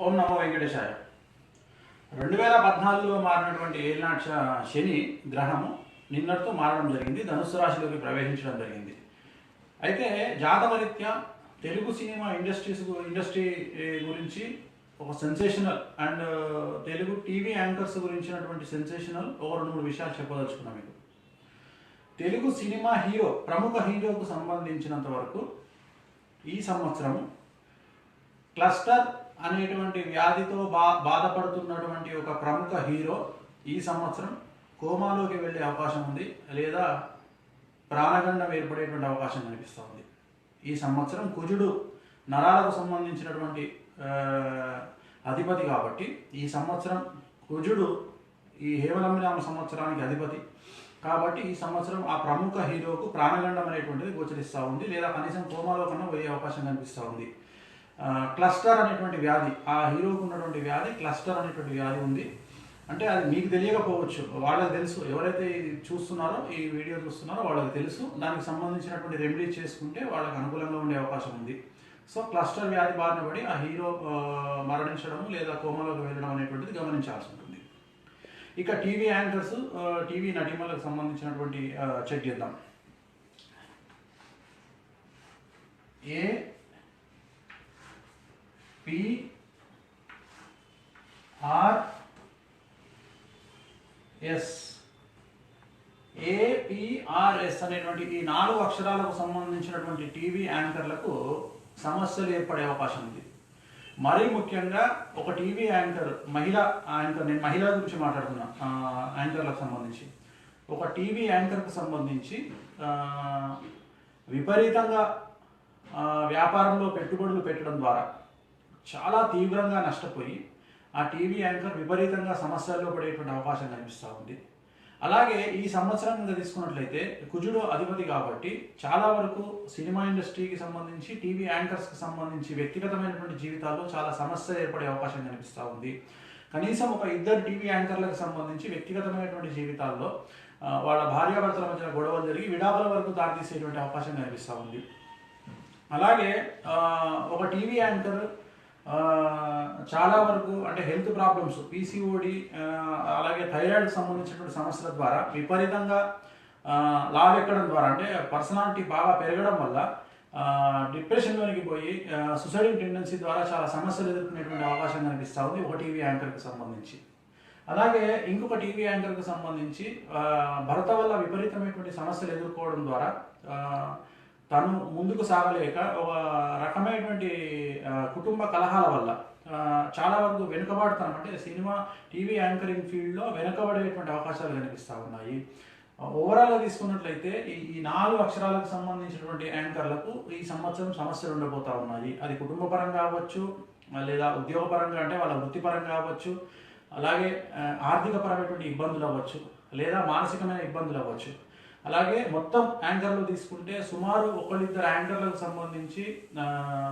ఓం నమో వెంకటేశాయ. 2014లో మారినటువంటి ఏలినాటి శని గ్రహము నిన్నటితో మారడం జరిగింది. ధనుస్సు రాశిలోకి ప్రవేశించడం జరిగింది. అయితే జాతకరీత్యా తెలుగు సినిమా ఇండస్ట్రీ గురించి ఒక sensational and Telugu TV anchors గురించినటువంటి సెన్సేషనల్ ఒక 2-3 విషయాలు చెప్పదలుచుకున్నాం మీకు. తెలుగు సినిమా ప్రముఖ హీరోకు సంబంధించినంత వరకు ఈ సంవత్సరం క్లస్టర్ అనేటువంటి వ్యాధితో బాధపడుతున్నటువంటి ఒక ప్రముఖ హీరో ఈ సంవత్సరం కోమాలోకి వెళ్ళే అవకాశం ఉంది, లేదా ప్రాణగండం ఏర్పడేటువంటి అవకాశం కనిపిస్తూ ఉంది. ఈ సంవత్సరం కుజుడు నరాలకు సంబంధించినటువంటి అధిపతి కాబట్టి ఈ సంవత్సరం కుజుడు ఈ హేమలంబినామ సంవత్సరానికి అధిపతి కాబట్టి ఈ సంవత్సరం ఆ ప్రముఖ హీరోకు ప్రాణగండం అనేటువంటిది గోచరిస్తూ ఉంది, లేదా కనీసం కోమాలో కన్నా పోయే అవకాశం కనిపిస్తూ ఉంది. క్లస్టర్ అనేటువంటి వ్యాధి, ఆ హీరోకు ఉన్నటువంటి వ్యాధి క్లస్టర్ అనేటువంటి వ్యాధి ఉంది. అంటే అది మీకు తెలియకపోవచ్చు, వాళ్ళకి తెలుసు. ఎవరైతే చూస్తున్నారో ఈ వీడియో చూస్తున్నారో వాళ్ళకి తెలుసు. దానికి సంబంధించినటువంటి రెమెడీ చేసుకుంటే వాళ్ళకి అనుకూలంగా ఉండే అవకాశం ఉంది. సో క్లస్టర్ వ్యాధి బారిన పడి ఆ హీరో మరణించడము లేదా కోమాలోకి వెళ్ళడం అనేటువంటిది గమనించాల్సి ఉంటుంది. ఇక టీవీ యాంకర్స్, టీవీ నటీమలకు సంబంధించినటువంటి చెక్ చేద్దాం. ఏపీఆర్ఎస్ అనేటువంటి ఈ 4 అక్షరాలకు సంబంధించినటువంటి టీవీ యాంకర్లకు సమస్యలు ఏర్పడే అవకాశం ఉంది. మరీ ముఖ్యంగా ఒక టీవీ యాంకర్, మహిళా యాంకర్, నేను మహిళల గురించి మాట్లాడుతున్నా, యాంకర్లకు సంబంధించి ఒక టీవీ యాంకర్కు సంబంధించి విపరీతంగా వ్యాపారంలో పెట్టుబడులు పెట్టడం ద్వారా చాలా తీవ్రంగా నష్టపోయి ఆ టీవీ యాంకర్ విపరీతంగా సమస్యల్లో పడేటువంటి అవకాశం కనిపిస్తూ ఉంది. అలాగే ఈ సంవత్సరం కింద తీసుకున్నట్లయితే కుజుడు అధిపతి కాబట్టి చాలా వరకు సినిమా ఇండస్ట్రీకి సంబంధించి టీవీ యాంకర్స్కి సంబంధించి వ్యక్తిగతమైనటువంటి జీవితాల్లో చాలా సమస్య ఏర్పడే అవకాశం కనిపిస్తూ ఉంది. కనీసం ఒక 2 టీవీ యాంకర్లకు సంబంధించి వ్యక్తిగతమైనటువంటి జీవితాల్లో వాళ్ళ భార్యాభర్తల మధ్య గొడవలు జరిగి విడాకుల వరకు దారితీసేటువంటి అవకాశం కనిపిస్తూ ఉంది. అలాగే ఒక టీవీ యాంకర్ చాలా వరకు అంటే హెల్త్ ప్రాబ్లమ్స్, పీసీఓడి, అలాగే థైరాయిడ్కి సంబంధించినటువంటి సమస్యల ద్వారా విపరీతంగా లావెక్కడం ద్వారా, అంటే పర్సనాలిటీ బాగా పెరగడం వల్ల డిప్రెషన్లోనికి పోయి సుసైడింగ్ టెండెన్సీ ద్వారా చాలా సమస్యలు ఎదుర్కొనేటువంటి అవకాశం కనిపిస్తూ ఉంది ఒక టీవీ యాంకర్కి సంబంధించి. అలాగే ఇంకొక టీవీ యాంకర్కి సంబంధించి భర్త వల్ల విపరీతమైనటువంటి సమస్యలు ఎదుర్కోవడం ద్వారా తను ముందుకు సాగలేక ఒక రకమైనటువంటి కుటుంబ కలహాల వల్ల చాలా వరకు వెనుకబడతాను, అంటే సినిమా టీవీ యాంకరింగ్ ఫీల్డ్లో వెనుకబడేటువంటి అవకాశాలు కనిపిస్తూ ఉన్నాయి. ఓవరాల్గా తీసుకున్నట్లయితే ఈ 4 అక్షరాలకు సంబంధించినటువంటి యాంకర్లకు ఈ సంవత్సరం సమస్యలు ఉండబోతూ ఉన్నాయి. అది కుటుంబపరంగా అవ్వచ్చు, లేదా ఉద్యోగపరంగా అంటే వాళ్ళ వృత్తిపరంగా అవ్వచ్చు, అలాగే ఆర్థిక పరమైనటువంటి ఇబ్బందులు అవ్వచ్చు, లేదా మానసికమైన ఇబ్బందులు అవ్వచ్చు. అలాగే మొత్తం యాంకర్లు తీసుకుంటే సుమారు 1-2 యాంకర్లకు సంబంధించి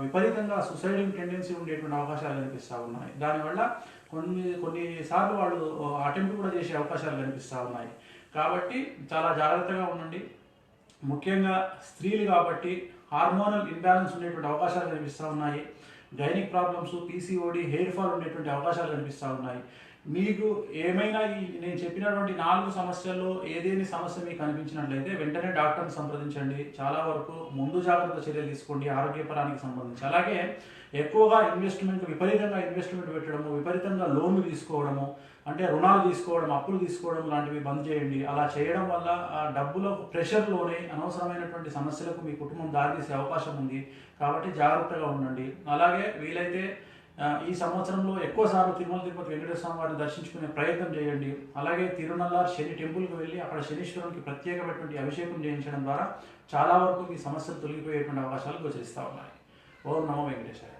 విపరీతంగా సుసైడింగ్ టెండెన్సీ ఉండేటువంటి అవకాశాలు కనిపిస్తూ ఉన్నాయి. దానివల్ల కొన్నిసార్లు వాళ్ళు అటెంప్ట్ కూడా చేసే అవకాశాలు కనిపిస్తూ ఉన్నాయి. కాబట్టి చాలా జాగ్రత్తగా ఉండండి. ముఖ్యంగా స్త్రీలు కాబట్టి హార్మోనల్ ఇంబ్యాలెన్స్ ఉండేటువంటి అవకాశాలు కనిపిస్తూ ఉన్నాయి. Gynaec problems, PCOD, hair fall ఉండేటువంటి అవకాశాలు కనిపిస్తూ ఉన్నాయి. మీకు ఏమైనా నేను చెప్పినటువంటి 4 సమస్యల్లో ఏదేని సమస్య మీకు కనిపించినట్లయితే వెంటనే డాక్టర్ని సంప్రదించండి. చాలా వరకు ముందు జాగ్రత్త చర్యలు తీసుకోండి ఆరోగ్యపరానికి సంబంధించి. అలాగే ఎక్కువగా విపరీతంగా ఇన్వెస్ట్మెంట్ పెట్టడము, విపరీతంగా లోన్లు తీసుకోవడము, అంటే రుణాలు తీసుకోవడం, అప్పులు తీసుకోవడం లాంటివి బంద్ చేయండి. అలా చేయడం వల్ల డబ్బులో ప్రెషర్లోనే అనవసరమైనటువంటి సమస్యలకు మీ కుటుంబం దారితీసే అవకాశం ఉంది. కాబట్టి జాగ్రత్తగా ఉండండి. అలాగే వీలైతే ఈ సంవత్సరంలో ఎక్కువసార్లు తిరుపతి వెంకటేశ్వర స్వామి వారిని దర్శించుకునే ప్రయత్నం చేయండి. అలాగే తిరునల్లార్ శని టెంపుల్కి వెళ్ళి అక్కడ శనీశ్వరునికి ప్రత్యేకమైనటువంటి అభిషేకం చేయించడం ద్వారా చాలా వరకు మీ సమస్యలు తొలగిపోయేటువంటి అవకాశాలు గోచరిస్తూ ఉన్నాయి. ఓం నమో వెంకటేశ్వర.